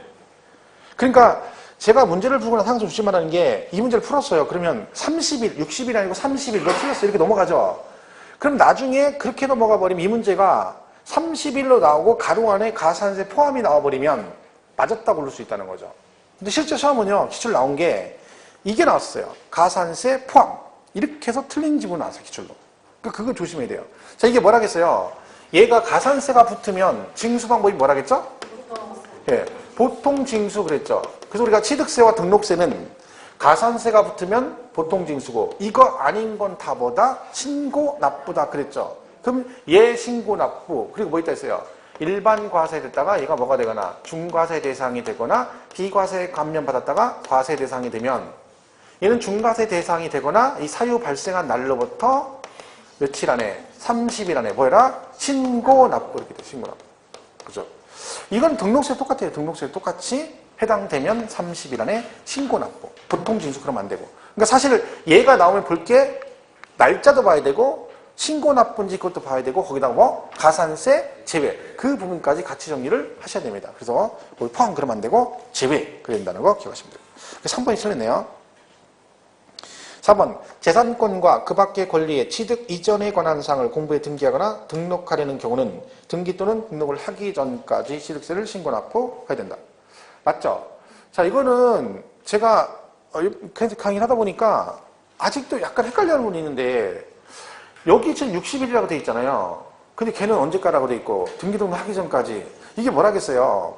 S1: 그러니까 제가 문제를 풀거나 상속 조심하라는 게 이 문제를 풀었어요. 그러면 30일, 60일 아니고 30일 너 틀렸어. 이렇게 넘어가죠. 그럼 나중에 그렇게 넘어가 버리면 이 문제가 30일로 나오고 가로 안에 가산세 포함이 나와버리면 맞았다고 그럴 수 있다는 거죠. 근데 실제 시험은요. 기출 나온 게 이게 나왔어요. 가산세 포함. 이렇게 해서 틀린 지문이 나왔어요. 기출로. 그러니까 그거 조심해야 돼요. 자, 이게 뭐라겠어요? 얘가 가산세가 붙으면 징수 방법이 뭐라겠죠? 예, 보통 징수 그랬죠. 그래서 우리가 취득세와 등록세는 가산세가 붙으면 보통 징수고 이거 아닌 건 다 뭐다? 신고 납부다 그랬죠. 그럼 얘 신고 납부 그리고 뭐 있다 했어요? 일반 과세 됐다가 얘가 뭐가 되거나 중과세 대상이 되거나 비과세 감면 받았다가 과세 대상이 되면 얘는 중과세 대상이 되거나 이 사유 발생한 날로부터 며칠 안에 30일 안에 뭐해라? 신고 납부 이렇게 돼. 신고 납부. 그죠? 이건 등록세 똑같아요. 등록세 똑같이 해당되면 30일 안에 신고 납부. 보통 징수 그러면 안 되고. 그러니까 사실 얘가 나오면 볼 게 날짜도 봐야 되고 신고 납부인지 그것도 봐야 되고 거기다가 뭐 가산세 제외 그 부분까지 같이 정리를 하셔야 됩니다. 그래서 거기 포함 그러면 안 되고 제외 그래야 된다는 거 기억하시면 돼요. 3번이 틀렸네요. 4번 재산권과 그 밖의 권리의 취득 이전에 관한 사항을 공부에 등기하거나 등록하려는 경우는 등기 또는 등록을 하기 전까지 취득세를 신고 납부해야 된다. 맞죠? 자, 이거는 제가 강의를 하다 보니까 아직도 약간 헷갈려하는 분이 있는데 여기 지금 60일이라고 돼 있잖아요. 근데 걔는 언제까라고 돼 있고 등기 등록 하기 전까지 이게 뭐라겠어요?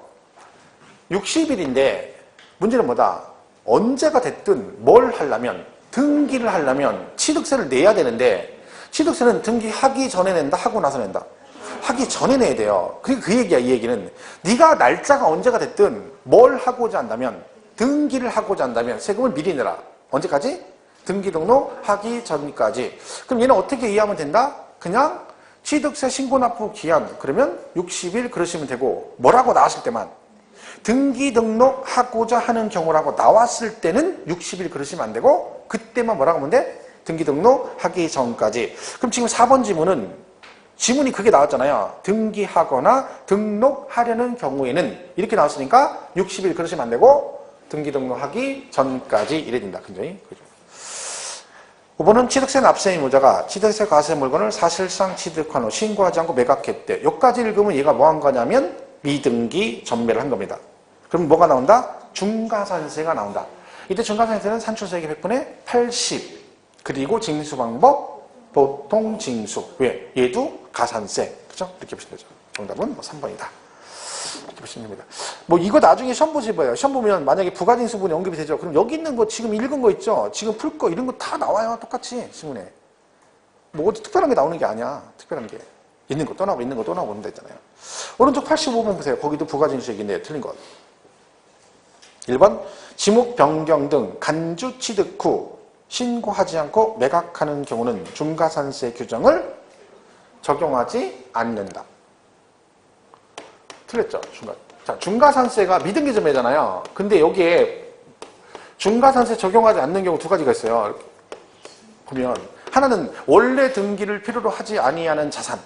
S1: 60일인데 문제는 뭐다? 언제가 됐든 뭘 하려면 등기를 하려면 취득세를 내야 되는데 취득세는 등기하기 전에 낸다 하고 나서 낸다. 하기 전에 내야 돼요. 그 얘기야. 이 얘기는 네가 날짜가 언제가 됐든 뭘 하고자 한다면 등기를 하고자 한다면 세금을 미리 내라. 언제까지? 등기 등록하기 전까지. 그럼 얘는 어떻게 이해하면 된다? 그냥 취득세 신고 납부 기한 그러면 60일 그러시면 되고 뭐라고 나왔을 때만 등기 등록하고자 하는 경우라고 나왔을 때는 60일 그러시면 안 되고 그때만 뭐라고 하면 돼? 등기 등록하기 전까지. 그럼 지금 4번 지문이 그게 나왔잖아요. 등기하거나 등록하려는 경우에는 이렇게 나왔으니까 60일 그러시면 안 되고 등기 등록하기 전까지 이래야 된다. 굉장히 그죠? 5번은 취득세 납세 의무자가 취득세 과세 물건을 사실상 취득한 후 신고하지 않고 매각했대. 여기까지 읽으면 얘가 뭐 한 거냐면 미등기 전매를 한 겁니다. 그럼 뭐가 나온다? 중과산세가 나온다. 이때 중과산세는 산출세액의 100분의 80 그리고 징수 방법 보통 징수. 왜? 얘도 가산세. 그죠? 이렇게 보시면 되죠. 정답은 3번이다. 이렇게 보시면 됩니다. 이거 나중에 시험 보시면 시험 보면 만약에 부가징수분이 언급이 되죠. 그럼 여기 있는 거 지금 읽은 거 있죠? 지금 풀 거 이런 거 다 나와요. 똑같이 지문에. 어디 특별한 게 나오는 게 아니야. 특별한 게. 있는 거 또 나오고 있는 거 또 나오고 있는 데 있잖아요. 오른쪽 85번 보세요. 거기도 부가징수 얘기인데 틀린 것. 1번 지목 변경 등 간주 취득 후 신고하지 않고 매각하는 경우는 중과산세 규정을 적용하지 않는다. 틀렸죠? 중과산세가 미등기 전매잖아요. 근데 여기에 중과산세 적용하지 않는 경우 두 가지가 있어요. 보면 하나는 원래 등기를 필요로 하지 아니하는 자산.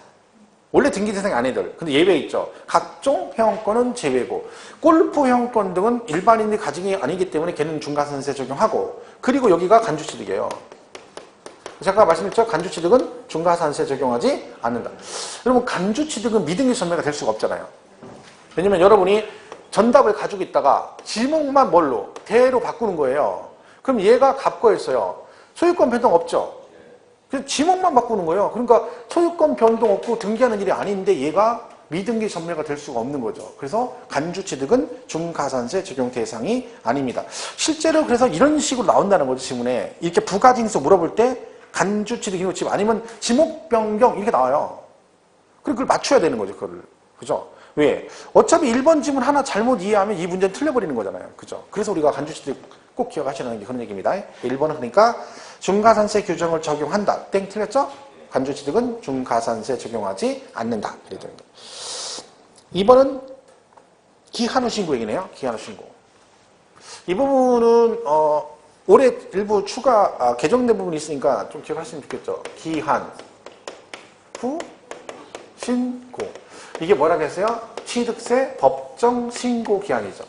S1: 원래 등기 대상이 아니들. 근데 예외 있죠. 각종 회원권은 제외고 골프 회원권 등은 일반인이 가진 아니기 때문에 걔는 중과산세 적용하고 그리고 여기가 간주취득이에요. 제가 말씀드렸죠. 간주취득은 중과산세 적용하지 않는다. 여러분 간주취득은 미등기 전매가 될 수가 없잖아요. 왜냐면 여러분이 전답을 가지고 있다가 지목만 뭘로? 대로 바꾸는 거예요. 그럼 얘가 갑거였어요. 소유권 변동 없죠. 그래서 지목만 바꾸는 거예요. 그러니까 소유권 변동 없고 등기하는 일이 아닌데 얘가 미등기 전매가 될 수가 없는 거죠. 그래서 간주취득은 중과산세 적용 대상이 아닙니다. 실제로 그래서 이런 식으로 나온다는 거죠. 지문에. 이렇게 부가징수 물어볼 때 간주취득 이거 지금 아니면 지목 변경 이렇게 나와요. 그리고 그걸 맞춰야 되는 거죠. 그거를. 그죠? 왜? 어차피 1번 지문 하나 잘못 이해하면 이 문제는 틀려버리는 거잖아요. 그죠? 그래서 우리가 간주취득 꼭 기억하시는 게 그런 얘기입니다. 1번은 그러니까 중과산세 규정을 적용한다. 땡 틀렸죠? 간주취득은 중과산세 적용하지 않는다. 이래야 됩니다. 2번은 기한 후 신고 얘기네요. 기한 후 신고. 이 부분은 올해 일부 추가 개정된 부분이 있으니까 좀 기억하시면 좋겠죠. 기한 후 신고. 이게 뭐라고 했어요? 취득세 법정 신고 기한이죠.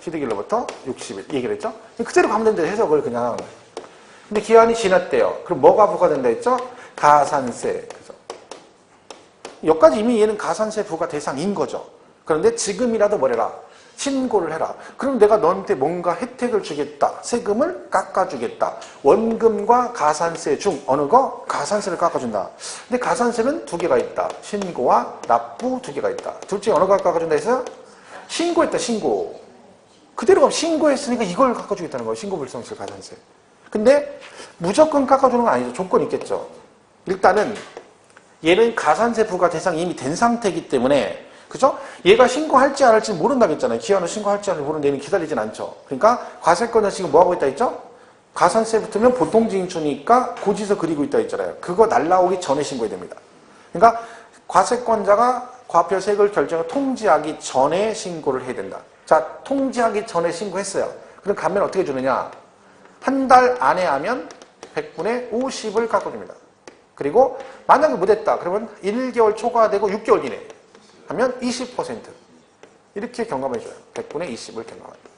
S1: 취득일로부터 60일. 이 얘기를 했죠? 그대로 가면 되는데 해석을 그냥. 근데 기한이 지났대요. 그럼 뭐가 부과된다 했죠? 가산세. 그죠? 여기까지 이미 얘는 가산세 부과 대상인 거죠. 그런데 지금이라도 뭐래라? 신고를 해라. 그럼 내가 너한테 뭔가 혜택을 주겠다. 세금을 깎아주겠다. 원금과 가산세 중 어느 거? 가산세를 깎아준다. 근데 가산세는 두 개가 있다. 신고와 납부 두 개가 있다. 둘 중에 어느 거 깎아준다 했어요? 신고했다. 신고. 그대로 가면 신고했으니까 이걸 깎아주겠다는 거예요. 신고불성실 가산세. 근데 무조건 깎아주는 건 아니죠. 조건이 있겠죠. 일단은 얘는 가산세 부과 대상이 이미 된 상태이기 때문에 그죠? 얘가 신고할지 안 할지 모른다고 했잖아요. 기한 후 신고할지 안 할지 모르는데 얘는 기다리진 않죠. 그러니까 과세권자 지금 뭐 하고 있다 했죠? 가산세 붙으면 보통징수니까 고지서 그리고 있다 했잖아요. 그거 날라오기 전에 신고해야 됩니다. 그러니까 과세권자가 과표세액을 결정을 통지하기 전에 신고를 해야 된다. 자, 통지하기 전에 신고했어요. 그럼 감면 어떻게 주느냐? 한 달 안에 하면 100분의 50을 깎아줍니다. 그리고 만약에 못했다. 그러면 1개월 초과되고 6개월 이내 하면 20% 이렇게 경감해줘요. 100분의 20을 경감합니다.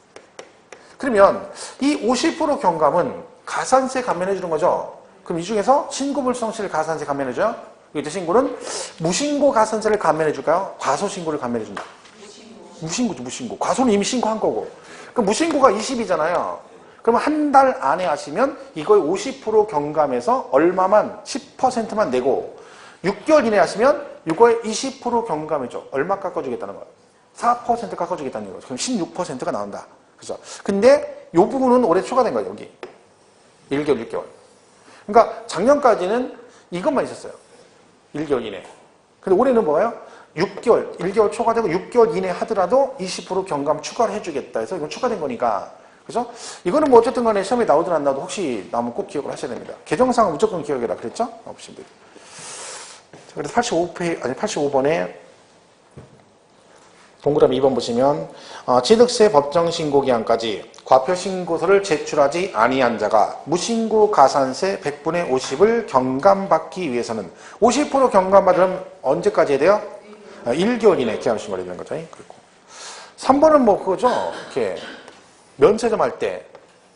S1: 그러면 이 50% 경감은 가산세 감면해주는 거죠. 그럼 이 중에서 신고불성실을 가산세 감면해줘요? 이때 신고는 무신고 가산세를 감면해줄까요? 과소신고를 감면해준다. 무신고죠, 무신고. 과소는 이미 신고한 거고. 그럼 무신고가 20이잖아요. 그러면 한 달 안에 하시면 이거의 50% 경감해서 얼마만 10%만 내고 6개월 이내 하시면 이거의 20% 경감해줘. 얼마 깎아주겠다는 거예요? 4% 깎아주겠다는 거죠. 그럼 16%가 나온다. 그죠? 근데 이 부분은 올해 추가된 거예요, 여기. 1개월, 6개월. 그러니까 작년까지는 이것만 있었어요. 1개월 이내. 근데 올해는 뭐예요? 6개월, 1개월 초과되고 6개월 이내 하더라도 20% 경감 추가를 해주겠다 해서 이건 추가된 거니까. 그죠? 이거는 뭐 어쨌든 간에 시험에 나오든 안 나오든 혹시 나오면 꼭 기억을 하셔야 됩니다. 개정상은 무조건 기억해라. 그랬죠? 보시면 돼요. 그래서 85번에 동그라미 2번 보시면 취득세 법정신고기한까지 과표신고서를 제출하지 아니한 자가 무신고 가산세 100분의 50을 경감받기 위해서는 50% 경감받으면 언제까지 해야 돼요? 1개월 이내 기한신고를 해야 되는 거죠. 그리고 3번은 뭐 그거죠. 이렇게 면세점 할 때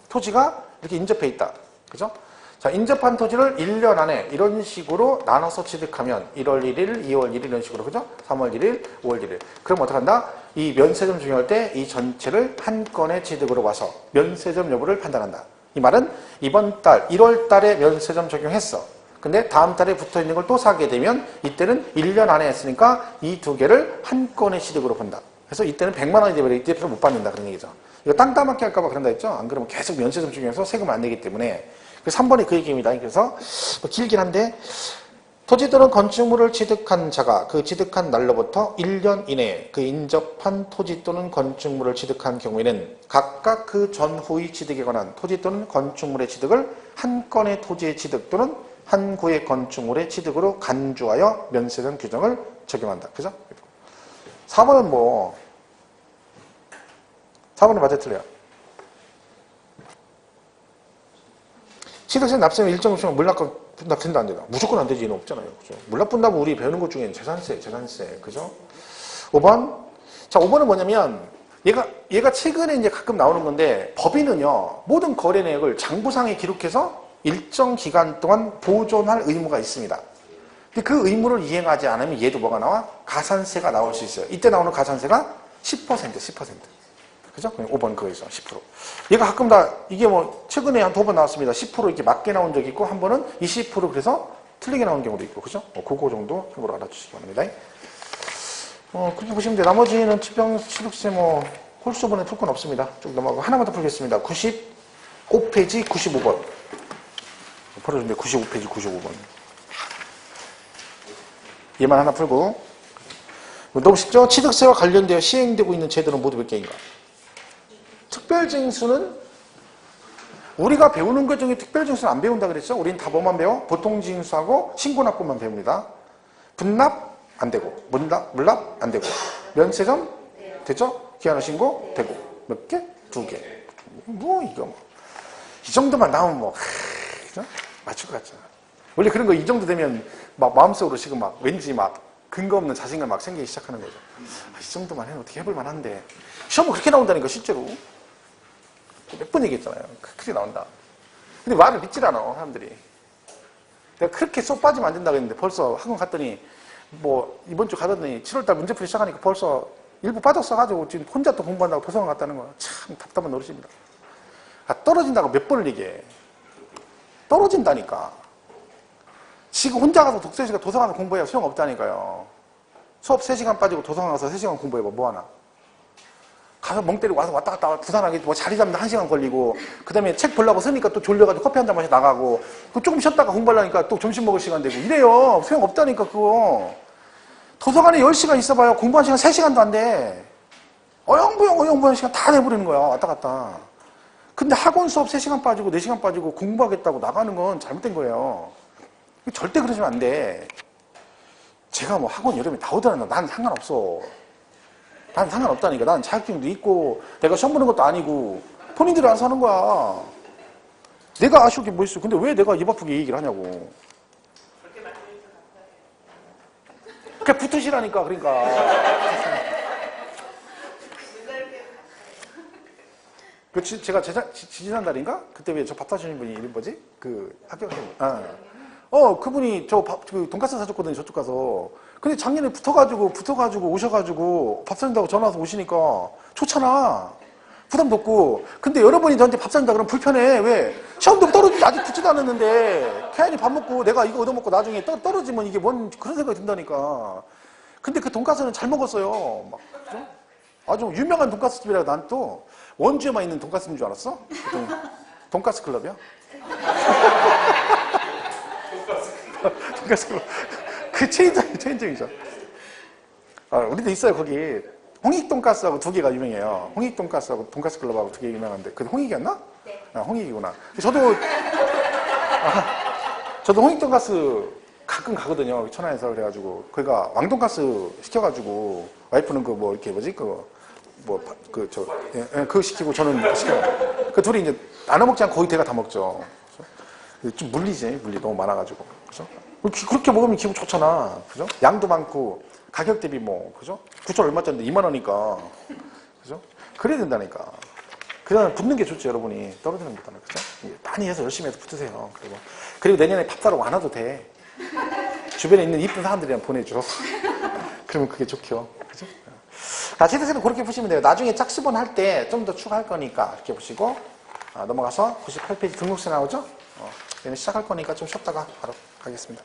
S1: 토지가 이렇게 인접해 있다. 그죠? 자, 인접한 토지를 1년 안에 이런 식으로 나눠서 취득하면 1월 1일, 2월 1일 이런 식으로 그죠? 3월 1일, 5월 1일. 그럼 어떻게 한다? 이 면세점 중요할 때 이 전체를 한 건의 취득으로 와서 면세점 여부를 판단한다. 이 말은 이번 달 1월 달에 면세점 적용했어. 근데 다음 달에 붙어 있는 걸 또 사게 되면 이때는 1년 안에 했으니까 이 두 개를 한 건의 취득으로 본다. 그래서 이때는 100만 원이 되면 이때부터 못 받는다 그런 얘기죠. 이거 땅 따먹게 할까봐 그런다 했죠? 안 그러면 계속 면세점 중에서 세금을 안 내기 때문에. 3번이 그 얘기입니다. 그래서 길긴 한데 토지 또는 건축물을 취득한 자가 그 취득한 날로부터 1년 이내에 그 인접한 토지 또는 건축물을 취득한 경우에는 각각 그 전후의 취득에 관한 토지 또는 건축물의 취득을 한 건의 토지의 취득 또는 한 구의 건축물의 취득으로 간주하여 면세점 규정을 적용한다. 그죠? 4번은 뭐 4번은 맞아 틀려요. 취득세 납세면 일정 수면 물납된다 안 되나? 무조건 안 되지. 이는 없잖아요. 그죠? 물납분납은 우리 배우는 것 중에는 재산세. 그죠? 5번. 자, 5번은 뭐냐면, 얘가 최근에 이제 가끔 나오는 건데, 법인은요, 모든 거래 내역을 장부상에 기록해서 일정 기간 동안 보존할 의무가 있습니다. 근데 그 의무를 이행하지 않으면 얘도 뭐가 나와? 가산세가 나올 수 있어요. 이때 나오는 가산세가 10%. 그죠? 5번 그거에서 10%. 얘가 가끔 다, 이게 뭐, 최근에 한 2번 나왔습니다. 10% 이렇게 맞게 나온 적이 있고, 한 번은 20% 그래서 틀리게 나온 경우도 있고, 그죠? 그거 정도 참고로 알아주시기 바랍니다. 그렇게 보시면 돼요. 나머지는 취득세 뭐, 홀수분에 풀 건 없습니다. 쭉 넘어가고, 하나만 더 풀겠습니다. 95페이지 95번. 풀어준대, 95페이지 95번. 얘만 하나 풀고. 너무 쉽죠? 취득세와 관련되어 시행되고 있는 제도는 모두 몇 개인가? 특별징수는 우리가 배우는 것 중에 특별징수는 안 배운다 그랬죠? 우리는 다 뭐만 배워? 보통징수하고 신고납부만 배웁니다. 분납 안 되고 물납 안 되고 면세점 됐죠? 기한신고 되고 몇 개? 2개. 뭐 이거 뭐 이 정도만 나오면 뭐 그죠? 맞출 것 같잖아. 원래 그런 거 이 정도 되면 막 마음속으로 지금 막 왠지 막 근거 없는 자신감 막 생기기 시작하는 거죠. 이 정도만 해도 어떻게 해볼 만한데 시험은 그렇게 나온다니까 실제로. 몇 번 얘기했잖아요. 그렇게 나온다. 근데 말을 믿질 않아 사람들이. 내가 그렇게 쏙 빠지면 안 된다고 했는데 벌써 학원 갔더니 뭐 이번 주 가더니 7월달 문제풀이 시작하니까 벌써 일부 빠졌어가지고 지금 혼자 또 공부한다고 도서관 갔다는 거야. 참 답답한 노릇입니다. 떨어진다고 몇 번을 얘기해. 떨어진다니까. 지금 혼자 가서 독서실가 도서관에서 공부해야 소용없다니까요. 수업 3시간 빠지고 도서관 가서 3시간 공부해봐 뭐하나. 가서 멍 때리고 와서 왔다 갔다 부산하게 뭐 자리 잡는데 1시간 걸리고 그 다음에 책 보려고 쓰니까 또 졸려가지고 커피 한 잔 마시 나가고 조금 쉬었다가 공부하려니까 또 점심 먹을 시간 되고 이래요. 소용없다니까 그거. 도서관에 10시간 있어봐요. 공부한 시간 3시간도 안 돼. 어영부영 시간 다 내버리는 거야. 왔다 갔다. 근데 학원 수업 3시간 빠지고 4시간 빠지고 공부하겠다고 나가는 건 잘못된 거예요. 절대 그러시면 안 돼. 제가 뭐 학원 여름에 다 오더라도 난 상관없어. 난 상관없다니까. 난 자격증도 있고, 내가 시험 보는 것도 아니고, 본인들이 알아서 하는 거야. 내가 아쉬울 게 뭐 있어. 근데 왜 내가 입 아프게 얘기를 하냐고. 그냥 붙으시라니까, 그러니까. 그, 제가 지지난달인가? 그때 왜 저 밥 사주신 분이 이름 뭐지? 그, 학교 가신 분. 그분이 그 돈가스 사줬거든요, 저쪽 가서. 근데 작년에 붙어가지고 오셔가지고 밥 사준다고 전화 와서 오시니까 좋잖아. 부담도 없고. 근데 여러분이 저한테 밥 사준다 그러면 불편해. 왜? 시험도 떨어지지, 아직 붙지도 않았는데. 걔한이 밥 먹고 내가 이거 얻어먹고 나중에 떨어지면 이게 뭔 그런 생각이 든다니까. 근데 그 돈가스는 잘 먹었어요. 막, 그죠? 아주 유명한 돈가스 집이라 난 또 원주에만 있는 돈가스인 줄 알았어? 돈가스 클럽이야? 돈가스 클럽. 그 체인점이죠. 우리도 있어요, 거기. 홍익돈가스하고 두 개가 유명해요. 홍익돈가스하고 돈가스 클럽하고 두 개 유명한데. 그 홍익이었나?
S2: 네.
S1: 홍익이구나. 저도 홍익돈가스 가끔 가거든요. 천안에서. 그래가지고. 거기가 왕돈가스 시켜가지고, 와이프는 그 뭐, 이렇게 뭐지? 그거 시키고 저는 시켜요. 그 둘이 이제 나눠 먹지 않고 거의 대가 다 먹죠. 그죠? 좀 물리지, 너무 많아가지고. 그죠? 그렇게 먹으면 기분 좋잖아. 그죠? 양도 많고, 가격 대비 뭐, 그죠? 9천 얼마짜리인데 2만 원이니까. 그죠? 그래야 된다니까. 그냥 붙는 게 좋죠, 여러분이. 떨어지는 것보다는. 그죠? 많이 해서 열심히 해서 붙으세요. 그리고 내년에 밥 사러 안 와도 돼. 주변에 있는 이쁜 사람들이랑 보내줘. 그러면 그게 좋죠. 그죠? 자, 제대로 그렇게 보시면 돼요. 나중에 짝수본 할 때 좀 더 추가할 거니까 이렇게 보시고 넘어가서 98페이지 등록세 나오죠? 얘는 시작할 거니까 좀 쉬었다가 바로 가겠습니다.